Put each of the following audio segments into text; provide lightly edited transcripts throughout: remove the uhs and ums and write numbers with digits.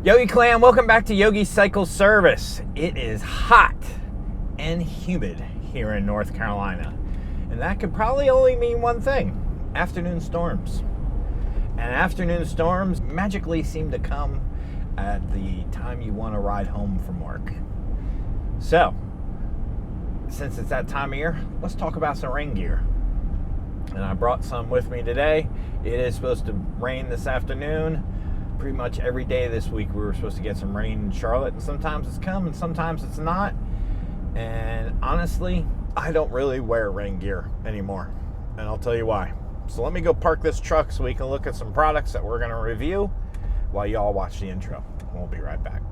Yogi Clan, welcome back to Yogi Cycle Service. It is hot and humid here in North Carolina. And that could probably only mean one thing: afternoon storms. And afternoon storms magically seem to come at the time you want to ride home from work. So, since it's that time of year, let's talk about some rain gear. And I brought some with me today. It is supposed to rain this afternoon. Pretty much every day this week we were supposed to get some rain in Charlotte, and sometimes it's come and sometimes it's not. And honestly, I don't really wear rain gear anymore, and I'll tell you why. So let me go park this truck so we can look at some products that we're going to review while y'all watch the intro. We'll be right back.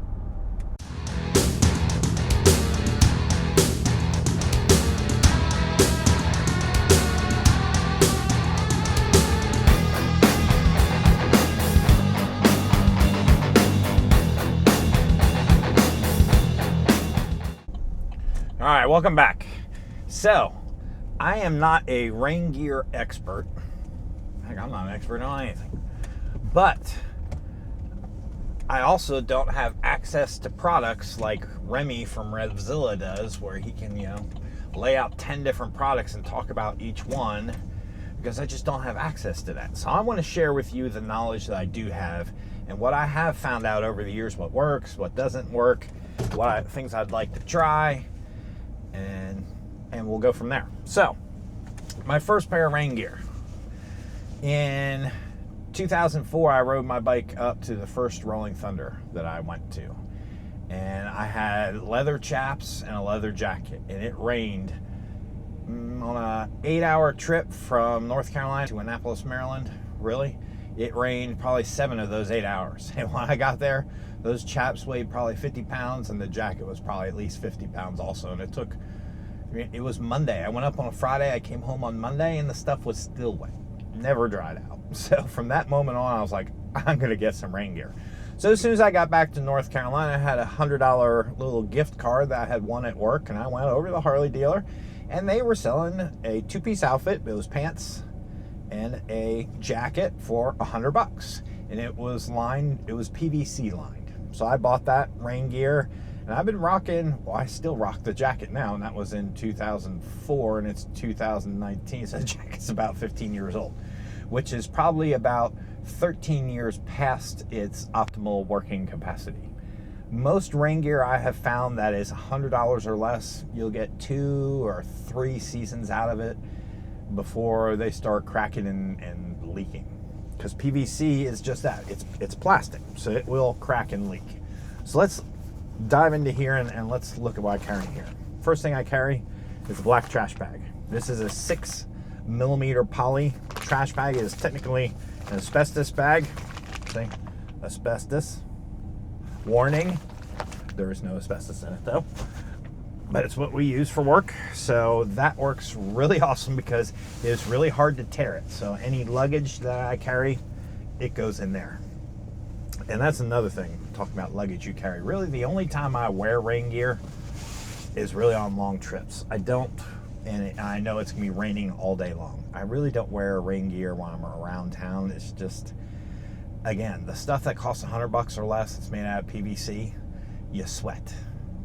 All right, welcome back. So, I am not a rain gear expert. Heck, I'm not an expert on anything. But I also don't have access to products like Remy from Revzilla does, where he can, lay out 10 different products and talk about each one, because I just don't have access to that. So I want to share with you the knowledge that I do have and what I have found out over the years, what works, what doesn't work, things I'd like to try. And we'll go from there. So, my first pair of rain gear. In 2004, I rode my bike up to the first Rolling Thunder that I went to. And I had leather chaps and a leather jacket. And it rained on an 8-hour trip from North Carolina to Annapolis, Maryland. Really? It rained probably 7 of those 8 hours. And when I got there, those chaps weighed probably 50 pounds, and the jacket was probably at least 50 pounds also. And it was Monday. I went up on a Friday. I came home on Monday, and the stuff was still wet. Never dried out. So from that moment on, I was like, I'm going to get some rain gear. So as soon as I got back to North Carolina, I had a $100 little gift card that I had won at work, and I went over to the Harley dealer, and they were selling a 2-piece outfit. It was pants and a jacket for $100. And it was PVC lined. So I bought that rain gear, and I've been rocking, I still rock the jacket now, and that was in 2004, and it's 2019, so the jacket's about 15 years old, which is probably about 13 years past its optimal working capacity. Most rain gear I have found that is $100 or less, you'll get 2 or 3 seasons out of it before they start cracking and leaking. Because PVC is just that. It's plastic, so it will crack and leak. So let's dive into here and let's look at what I carry here. First thing I carry is a black trash bag. This is a 6mm poly trash bag. It is technically an asbestos bag. See? Asbestos. Warning. There is no asbestos in it though. But it's what we use for work, so that works really awesome because it's really hard to tear it. So any luggage that I carry, it goes in there. And that's another thing, talking about luggage you carry. Really, the only time I wear rain gear is really on long trips. I don't, and I know it's gonna be raining all day long. I really don't wear rain gear when I'm around town. It's just, again, the stuff that costs $100 or less, it's made out of PVC, you sweat.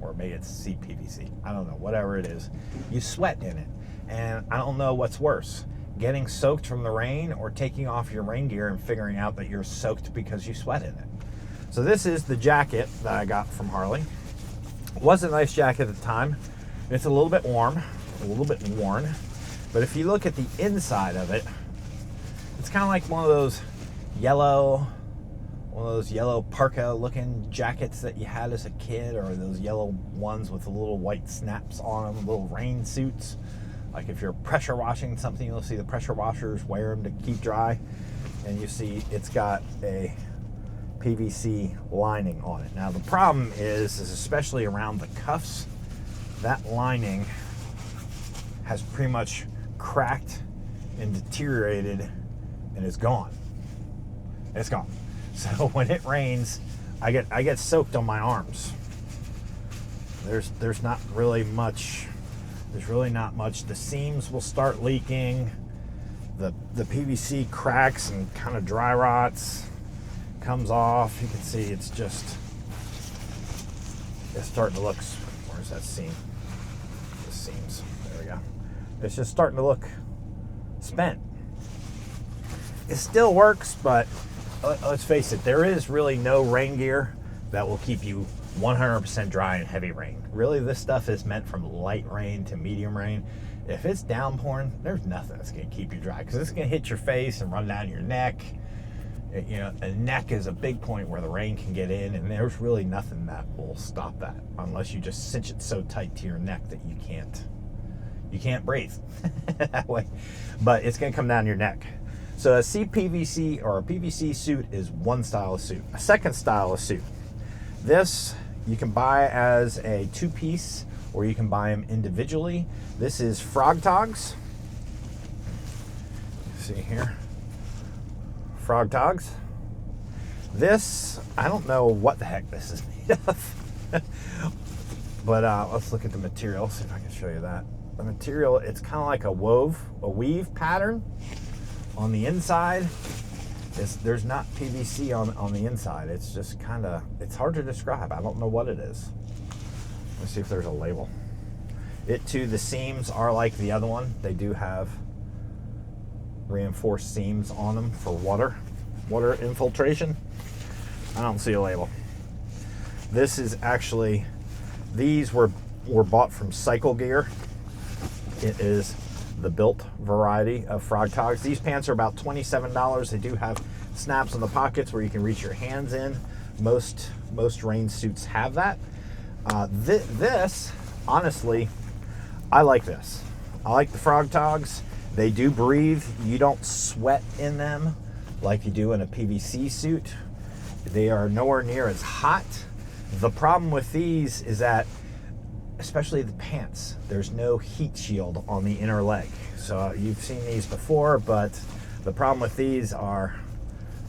Or maybe it's CPVC, I don't know, whatever it is, you sweat in it. And I don't know what's worse, getting soaked from the rain or taking off your rain gear and figuring out that you're soaked because you sweat in it. So this is the jacket that I got from Harley. It was a nice jacket at the time. It's a little bit warm, a little bit worn, but if you look at the inside of it, it's kind of like one of those yellow parka looking jackets that you had as a kid, or those yellow ones with the little white snaps on them, little rain suits. Like if you're pressure washing something, you'll see the pressure washers wear them to keep dry, and you see it's got a PVC lining on it. Now the problem is especially around the cuffs, that lining has pretty much cracked and deteriorated and is gone. It's gone. So when it rains, I get soaked on my arms. There's not really much. There's really not much. The seams will start leaking. The PVC cracks and kind of dry rots. comes off. You can see it's starting to look, where's that seam? The seams, there we go. It's just starting to look spent. It still works, but let's face it, there is really no rain gear that will keep you 100% dry in heavy rain. Really, this stuff is meant from light rain to medium rain. If it's downpouring, there's nothing that's going to keep you dry, because it's going to hit your face and run down your neck. You know, the neck is a big point where the rain can get in, and there's really nothing that will stop that, unless you just cinch it so tight to your neck that you can't breathe that way. But it's going to come down your neck. So a CPVC or a PVC suit is one style of suit. A second style of suit, this you can buy as a two-piece, or you can buy them individually. This is Frogg Toggs. See here, Frogg Toggs. This, I don't know what the heck this is made of, but let's look at the material. See if I can show you that. The material, it's kind of like a weave pattern on the inside. There's not PVC on the inside. It's just kind of, it's hard to describe. I don't know what it is. Let's see if there's a label. It too, the seams are like the other one. They do have reinforced seams on them for water infiltration. I don't see a label. This is actually, these were bought from Cycle Gear. It is the built variety of Frogg Toggs. These pants are about $27. They do have snaps in the pockets where you can reach your hands in. Most rain suits have that. This, honestly, I like this. I like the Frogg Toggs. They do breathe. You don't sweat in them like you do in a PVC suit. They are nowhere near as hot. The problem with these is that, especially the pants, there's no heat shield on the inner leg. So you've seen these before, but the problem with these are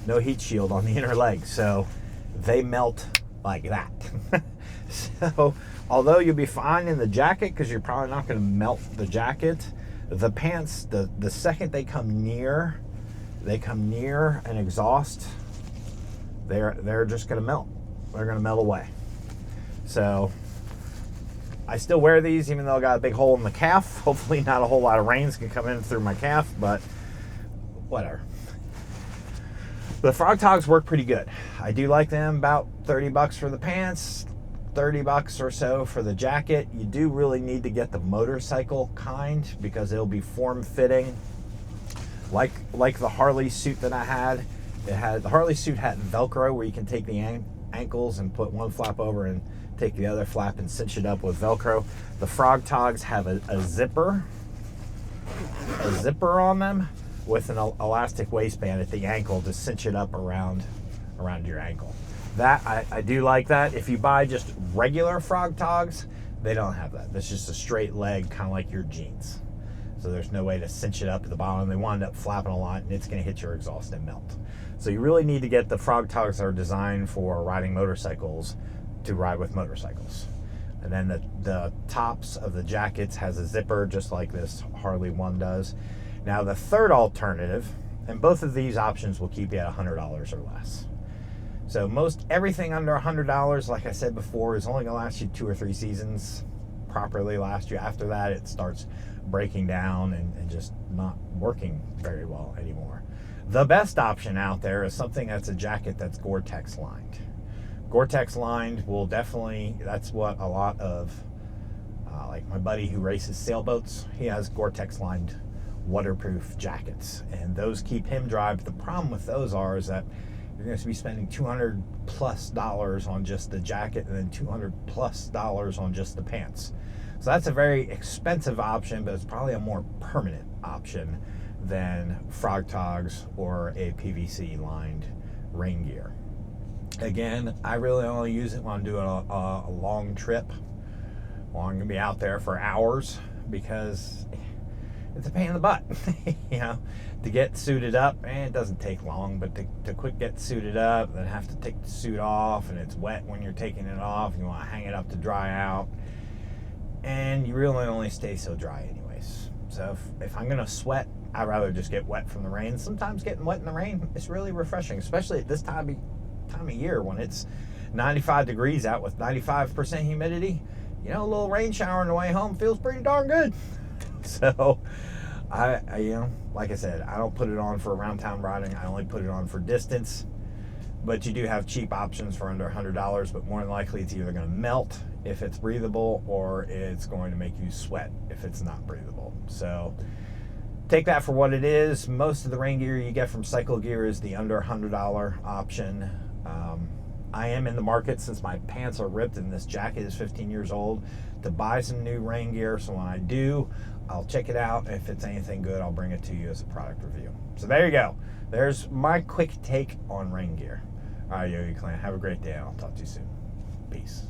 no heat shield on the inner leg. So they melt like that. So although you'll be fine in the jacket, because you're probably not going to melt the jacket, the pants, the second they come near an exhaust, they're just going to melt. They're going to melt away. So I still wear these, even though I got a big hole in the calf. Hopefully not a whole lot of rains can come in through my calf, but whatever. The Frogg Toggs work pretty good. I do like them. About 30 bucks for the pants, 30 bucks or so for the jacket. You do really need to get the motorcycle kind, because it'll be form-fitting. Like the Harley suit that I had. The Harley suit had Velcro, where you can take the ankles and put one flap over and take the other flap and cinch it up with Velcro. The Frogg Toggs have a zipper on them with an elastic waistband at the ankle to cinch it up around your ankle. That I do like that. If you buy just regular Frogg Toggs, they don't have that. That's just a straight leg, kind of like your jeans. So there's no way to cinch it up at the bottom. They wind up flapping a lot, and it's going to hit your exhaust and melt. So you really need to get the Frogg Toggs that are designed for riding motorcycles to ride with motorcycles. And then the tops of the jackets has a zipper, just like this Harley one does. Now the third alternative, and both of these options will keep you at $100 or less. So everything under $100, like I said before, is only going to last you 2 or 3 seasons, properly last you. After that, it starts breaking down and just not working very well anymore. The best option out there is something that's a jacket that's Gore-Tex lined. Gore-Tex lined will definitely, that's what a lot of, like my buddy who races sailboats, he has Gore-Tex lined waterproof jackets, and those keep him dry. But the problem with those is that you're going to be spending $200+ on just the jacket, and then $200+ on just the pants. So that's a very expensive option, but it's probably a more permanent option than Frogg Toggs or a PVC lined rain gear. Again, I really only use it when I'm doing a long trip, or I'm going to be out there for hours, because it's a pain in the butt. You know, to get suited up, and it doesn't take long, but to quick get suited up, then have to take the suit off, and it's wet when you're taking it off, and you want to hang it up to dry out, and you really only stay so dry anyways. So if I'm going to sweat, I'd rather just get wet from the rain. Sometimes getting wet in the rain is really refreshing, especially at this time time of year when it's 95 degrees out with 95% humidity, you know, a little rain shower on the way home feels pretty darn good. So I you know, like I said, I don't put it on for around town riding. I only put it on for distance. But you do have cheap options for under $100, but more than likely it's either going to melt if it's breathable, or it's going to make you sweat if it's not breathable. So take that for what it is. Most of the rain gear you get from Cycle Gear is the under $100 option. I am in the market, since my pants are ripped and this jacket is 15 years old, to buy some new rain gear. So when I do, I'll check it out. If it's anything good, I'll bring it to you as a product review. So there you go. There's my quick take on rain gear. All right, Yogi Clan, have a great day. I'll talk to you soon. Peace.